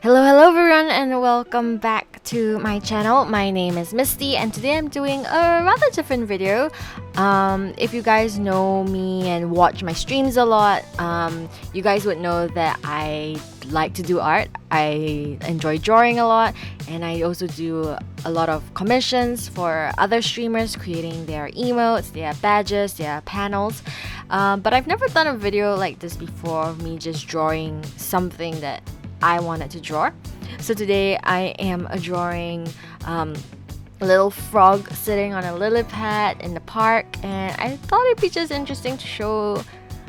Hello everyone, and welcome back to my channel. My name is Mysti, and today I'm doing a rather different video. If you guys know me and watch my streams a lot, you guys would know that I like to do art. I enjoy drawing a lot, and I also do a lot of commissions for other streamers, creating their emotes, their badges, their panels. But I've never done a video like this before of me just drawing something that I wanted to draw. So today I am drawing a little frog sitting on a lily pad in the park, and I thought it'd be just interesting to show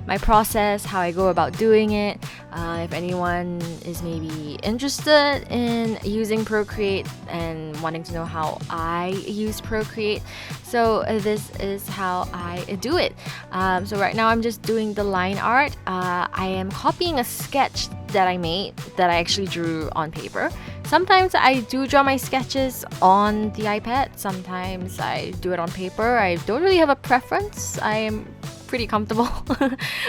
my process, how I go about doing it. If anyone is maybe interested in using Procreate and wanting to know how I use Procreate, so this is how I do it. So right now I'm just doing the line art. I am copying a sketch that I made that I actually drew on paper. Sometimes I do draw my sketches on the iPad, sometimes I do it on paper. I don't really have a preference. I am pretty comfortable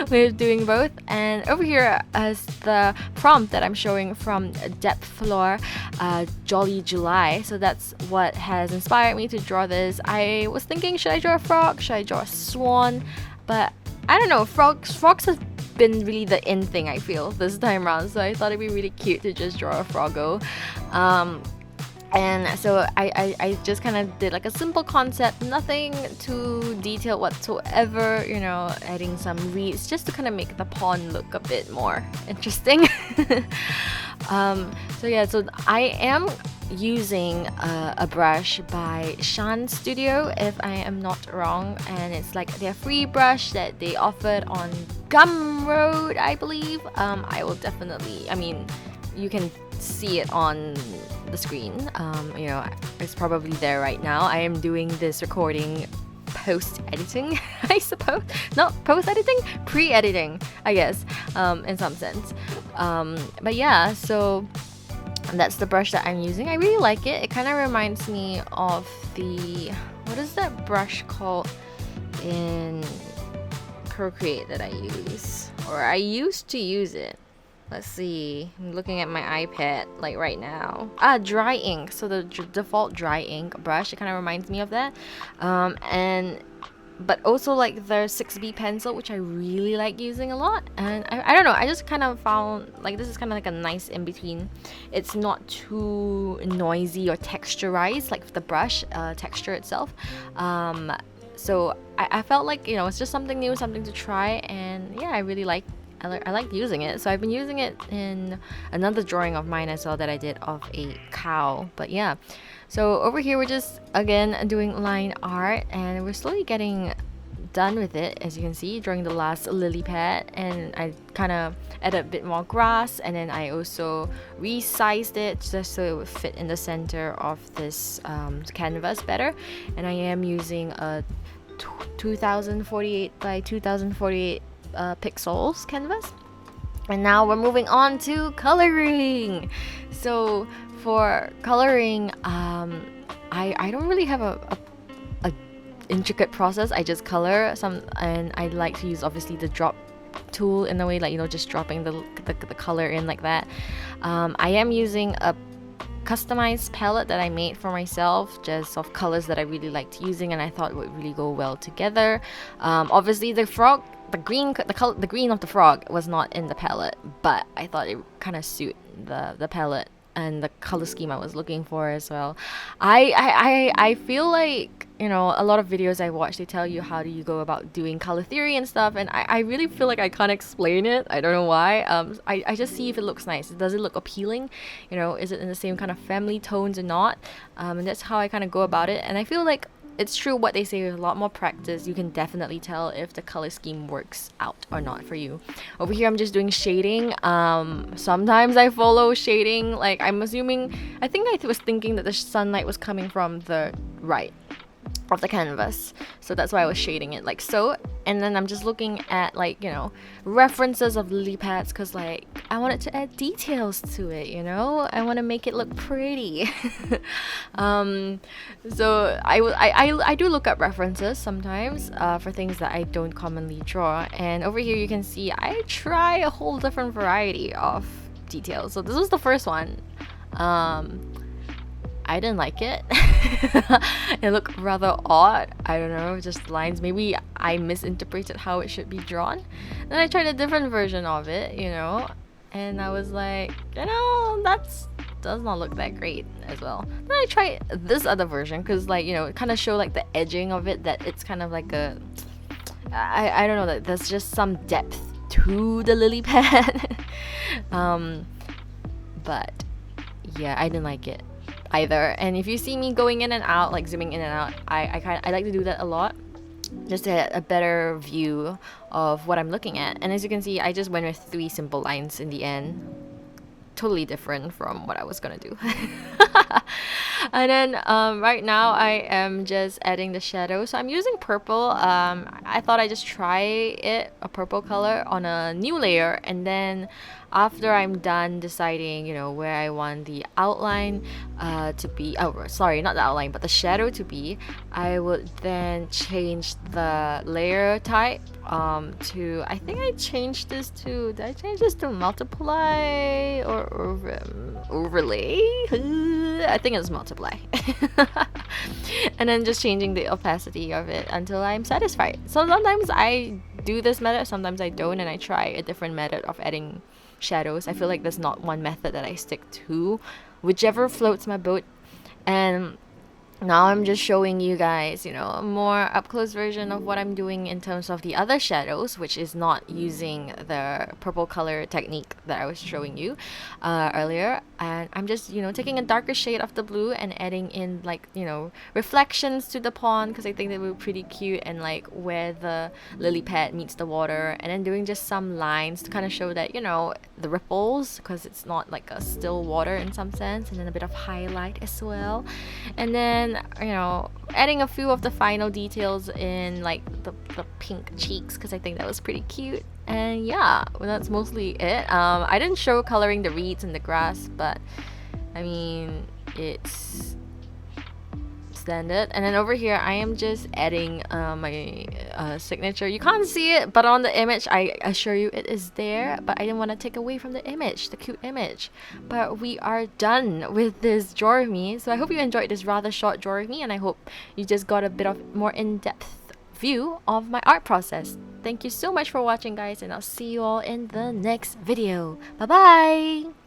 with doing both. And over here is the prompt that I'm showing from Depth Floor, Jolly July. So that's what has inspired me to draw this. I was thinking, should I draw a frog? Should I draw a swan? But I don't know, frogs have been really the in thing, I feel, this time around. So I thought it'd be really cute to just draw a froggo. And so I just kind of did like a simple concept, nothing too detailed whatsoever, you know, adding some reeds just to kind of make the pond look a bit more interesting. So yeah, so I am using a brush by Shan Studio, if I am not wrong, and it's like their free brush that they offered on Gumroad, I believe. I will definitely, I mean, you can see it on the screen. You know, it's probably there right now. I am doing this recording post-editing, I suppose. Not post-editing, pre-editing, I guess, in some sense. But yeah, so that's the brush that I'm using. I really like it. It kind of reminds me of the, what is that brush called in Procreate that I use? Or I used to use it. Let's see, I'm looking at my iPad like right now. Dry ink. So the default dry ink brush, it kind of reminds me of that. But also like the 6B pencil, which I really like using a lot. And I don't know, I just kind of found like this is kind of like a nice in between. It's not too noisy or texturized like the brush texture itself. So I felt like, you know, it's just something new, something to try, and yeah, I like using it. So I've been using it in another drawing of mine as well that I did of a cow. But yeah, so over here we're just again doing line art, and we're slowly getting done with it, as you can see, drawing the last lily pad. And I kind of added a bit more grass, and then I also resized it just so it would fit in the center of this canvas better. And I am using a 2048 by 2048 pixels canvas. And now we're moving on to coloring. So for coloring, I don't really have a intricate process. I just color some, and I like to use obviously the drop tool in a way, like, you know, just dropping the color in like that. I am using a customized palette that I made for myself, just of colors that I really liked using and I thought would really go well together. Obviously the frog, the green of the frog was not in the palette, but I thought it kind of suit the palette and the color scheme I was looking for as well. I feel like, you know, a lot of videos I watch, they tell you how do you go about doing color theory and stuff, and I really feel like I can't explain it. I don't know why. I just see if it looks nice. Does it look appealing? You know, is it in the same kind of family tones or not? And that's how I kind of go about it. And I feel like it's true what they say, with a lot more practice you can definitely tell if the color scheme works out or not for you. Over here I'm just doing shading. Sometimes I follow shading, like I'm assuming, I think I was thinking that the sunlight was coming from the right of the canvas, so that's why I was shading it like so. And then I'm just looking at, like, you know, references of lily pads, because like I wanted to add details to it, you know, I want to make it look pretty. So I do look up references sometimes for things that I don't commonly draw. And over here you can see I try a whole different variety of details. So this was the first one. I didn't like it. It looked rather odd. I don't know, just lines. Maybe I misinterpreted how it should be drawn. Then I tried a different version of it, you know, and I was like, you know, that's does not look that great as well. Then I tried this other version because, like, you know, it kind of show like the edging of it, that it's kind of like a I don't know, that there's just some depth to the lily pad. But yeah, I didn't like it either. And if you see me going in and out, like zooming in and out, I like to do that a lot, just to get a better view of what I'm looking at. And as you can see, I just went with 3 simple lines in the end. Totally different from what I was gonna do. And then right now I am just adding the shadow. So I'm using purple. I thought I'd just try it, a purple color, on a new layer, and then after I'm done deciding, you know, where I want the outline to be, oh sorry, not the outline, but the shadow to be, I would then change the layer type to, I think I changed this to, did I change this to multiply or overlay? I think it's multiply. And then just changing the opacity of it until I'm satisfied. So sometimes I do this method, sometimes I don't, and I try a different method of adding shadows. I feel like there's not one method that I stick to, whichever floats my boat. And now I'm just showing you guys, you know, a more up-close version of what I'm doing in terms of the other shadows, which is not using the purple color technique that I was showing you earlier. And I'm just, you know, taking a darker shade of the blue and adding in, like, you know, reflections to the pond, because I think they were pretty cute, and like where the lily pad meets the water, and then doing just some lines to kind of show that, you know, the ripples, because it's not like a still water in some sense, and then a bit of highlight as well. And then, you know, adding a few of the final details in, like the pink cheeks, because I think that was pretty cute. And yeah, well, that's mostly it. I didn't show coloring the reeds and the grass, but I mean, it's standard. And then over here I am just adding my signature. You can't see it, but on the image I assure you it is there, but I didn't want to take away from the image, the cute image. But we are done with this drawer of me, so I hope you enjoyed this rather short drawer of me, and I hope you just got a bit of more in-depth view of my art process. Thank you so much for watching, guys, and I'll see you all in the next video. Bye bye.